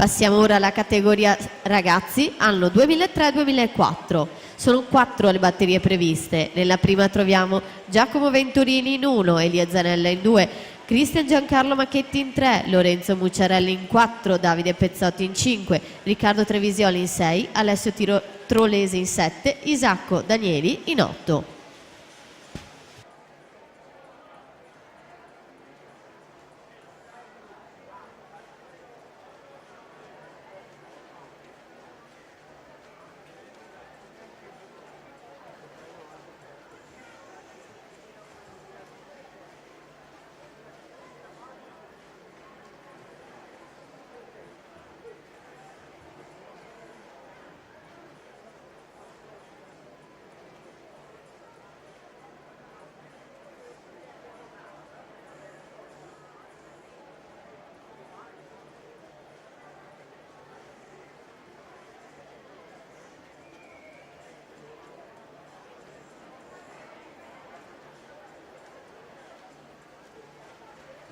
Passiamo ora alla categoria ragazzi, anno 2003-2004. Sono 4 le batterie previste. Nella prima troviamo Giacomo Venturini in 1, Elia Zanella in 2, Cristian Giancarlo Macchetti in 3, Lorenzo Mucciarelli in 4, Davide Pezzotti in 5, Riccardo Trevisioli in 6, Alessio Trolese in 7, Isacco Danieli in 8.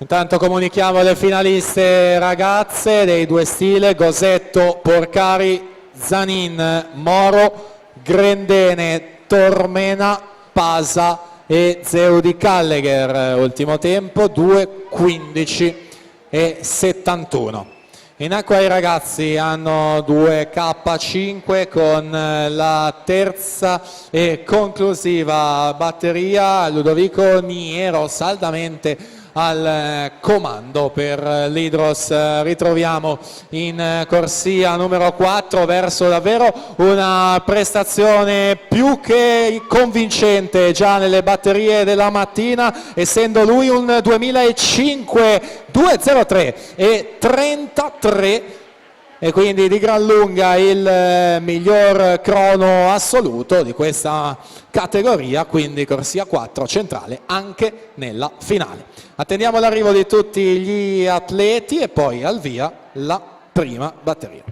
Intanto comunichiamo le finaliste ragazze dei due stile: Gosetto, Porcari, Zanin, Moro, Grendene, Tormena, Pasa e Zeudi Callegher. Ultimo tempo 2:15 e 71. In acqua i ragazzi hanno 2K5 con la terza e conclusiva batteria. Ludovico Niero saldamente al comando per l'Hydros. Ritroviamo in corsia numero 4 verso davvero una prestazione più che convincente già nelle batterie della mattina, essendo lui un 2005 2:03 e 33, e quindi di gran lunga il miglior crono assoluto di questa categoria, quindi corsia 4 centrale anche nella finale. Attendiamo l'arrivo di tutti gli atleti e poi al via la prima batteria.